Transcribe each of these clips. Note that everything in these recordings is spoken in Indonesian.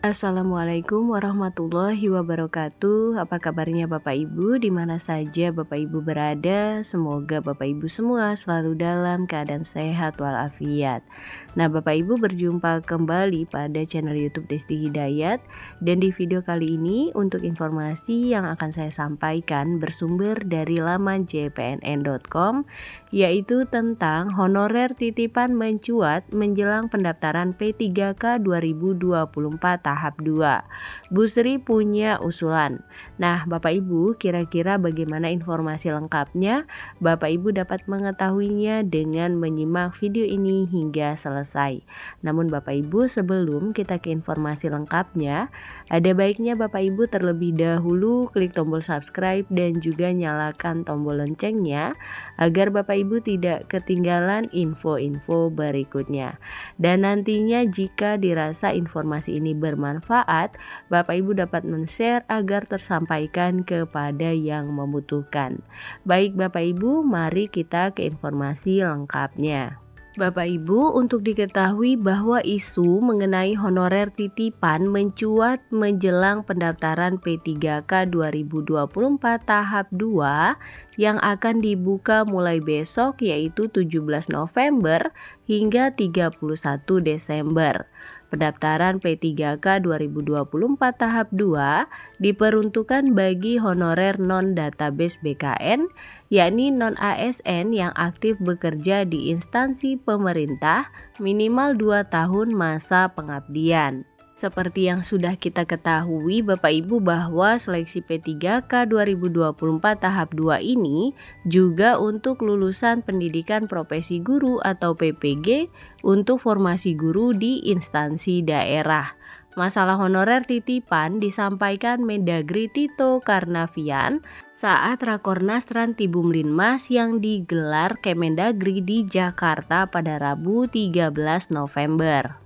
Assalamualaikum warahmatullahi wabarakatuh. Apa kabarnya Bapak Ibu di mana saja Bapak Ibu berada? Semoga Bapak Ibu semua selalu dalam keadaan sehat walafiat. Nah, Bapak Ibu berjumpa kembali pada channel YouTube Desti Hidayat, dan di video kali ini untuk informasi yang akan saya sampaikan bersumber dari laman jpnn.com, yaitu tentang honorer titipan mencuat menjelang pendaftaran P3K 2024 tahap 2. Bu Sri punya usulan. Nah, Bapak Ibu, kira-kira bagaimana informasi lengkapnya? Bapak Ibu dapat mengetahuinya dengan menyimak video ini hingga selesai. Namun Bapak Ibu, sebelum kita ke informasi lengkapnya, ada baiknya Bapak Ibu terlebih dahulu klik tombol subscribe dan juga nyalakan tombol loncengnya agar Bapak Ibu tidak ketinggalan info-info berikutnya. Dan nantinya jika dirasa informasi ini bermanfaat, Bapak Ibu dapat men-share agar tersampaikan kepada yang membutuhkan. Baik Bapak Ibu, mari kita ke informasi lengkapnya. Bapak Ibu, untuk diketahui bahwa isu mengenai honorer titipan mencuat menjelang pendaftaran P3K 2024 tahap 2 yang akan dibuka mulai besok, yaitu 17 November hingga 31 Desember. Pendaftaran P3K 2024 tahap 2 diperuntukkan bagi honorer non-database BKN, yakni non-ASN yang aktif bekerja di instansi pemerintah minimal 2 tahun masa pengabdian. Seperti yang sudah kita ketahui Bapak Ibu bahwa seleksi P3K 2024 tahap 2 ini juga untuk lulusan pendidikan profesi guru atau PPG untuk formasi guru di instansi daerah. Masalah honorer titipan disampaikan Mendagri Tito Karnavian saat Rakornas Trantibum Linmas yang digelar Kemendagri di Jakarta pada Rabu 13 November.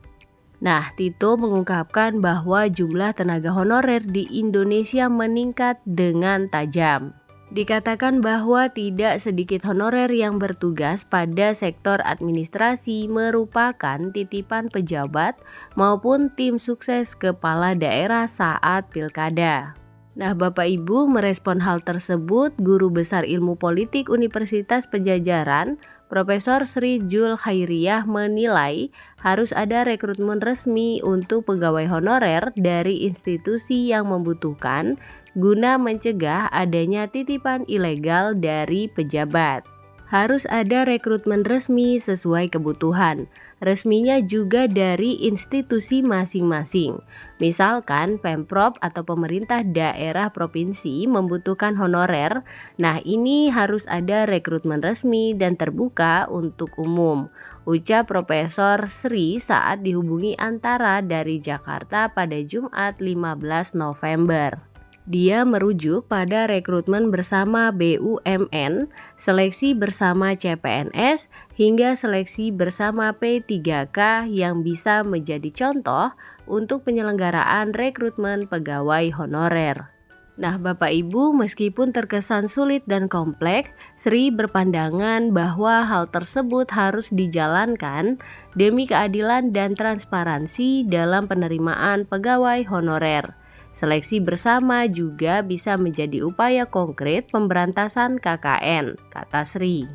Nah, Tito mengungkapkan bahwa jumlah tenaga honorer di Indonesia meningkat dengan tajam. Dikatakan bahwa tidak sedikit honorer yang bertugas pada sektor administrasi merupakan titipan pejabat maupun tim sukses kepala daerah saat pilkada. Nah, Bapak Ibu, merespon hal tersebut, Guru Besar Ilmu Politik Universitas Padjadjaran, Profesor Sri Jul Khairiyah menilai harus ada rekrutmen resmi untuk pegawai honorer dari institusi yang membutuhkan guna mencegah adanya titipan ilegal dari pejabat. Harus ada rekrutmen resmi sesuai kebutuhan. Resminya juga dari institusi masing-masing. Misalkan Pemprov atau pemerintah daerah provinsi membutuhkan honorer, nah ini harus ada rekrutmen resmi dan terbuka untuk umum, ucap Profesor Sri saat dihubungi Antara dari Jakarta pada Jumat 15 November. Dia merujuk pada rekrutmen bersama BUMN, seleksi bersama CPNS, hingga seleksi bersama P3K yang bisa menjadi contoh untuk penyelenggaraan rekrutmen pegawai honorer. Nah, Bapak Ibu, meskipun terkesan sulit dan kompleks, Sri berpandangan bahwa hal tersebut harus dijalankan demi keadilan dan transparansi dalam penerimaan pegawai honorer. Seleksi bersama juga bisa menjadi upaya konkret pemberantasan KKN, kata Sri.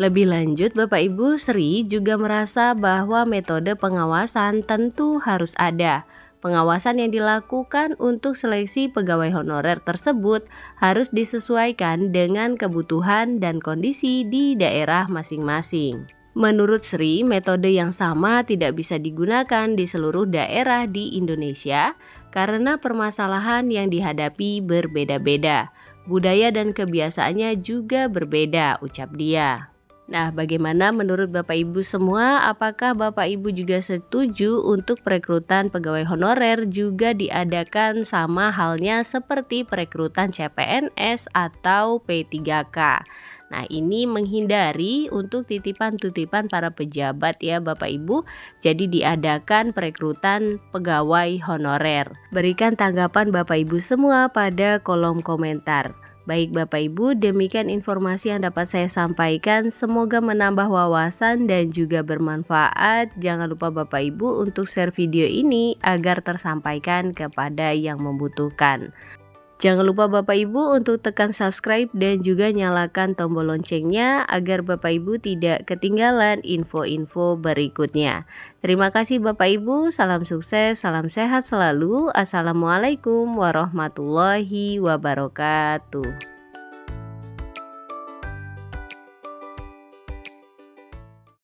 Lebih lanjut, Bapak Ibu, Sri juga merasa bahwa metode pengawasan tentu harus ada. Pengawasan yang dilakukan untuk seleksi pegawai honorer tersebut harus disesuaikan dengan kebutuhan dan kondisi di daerah masing-masing. Menurut Sri, metode yang sama tidak bisa digunakan di seluruh daerah di Indonesia karena permasalahan yang dihadapi berbeda-beda. Budaya dan kebiasaannya juga berbeda, ucap dia. Nah, bagaimana menurut Bapak Ibu semua? Apakah Bapak Ibu juga setuju untuk perekrutan pegawai honorer juga diadakan sama halnya seperti perekrutan CPNS atau P3K? Nah, ini menghindari untuk titipan-titipan para pejabat ya Bapak Ibu. Jadi diadakan perekrutan pegawai honorer. Berikan tanggapan Bapak Ibu semua pada kolom komentar. Baik Bapak Ibu, demikian informasi yang dapat saya sampaikan. Semoga menambah wawasan dan juga bermanfaat. Jangan lupa Bapak Ibu untuk share video ini agar tersampaikan kepada yang membutuhkan. Jangan lupa Bapak Ibu untuk tekan subscribe dan juga nyalakan tombol loncengnya agar Bapak Ibu tidak ketinggalan info-info berikutnya. Terima kasih Bapak Ibu, salam sukses, salam sehat selalu. Assalamualaikum warahmatullahi wabarakatuh.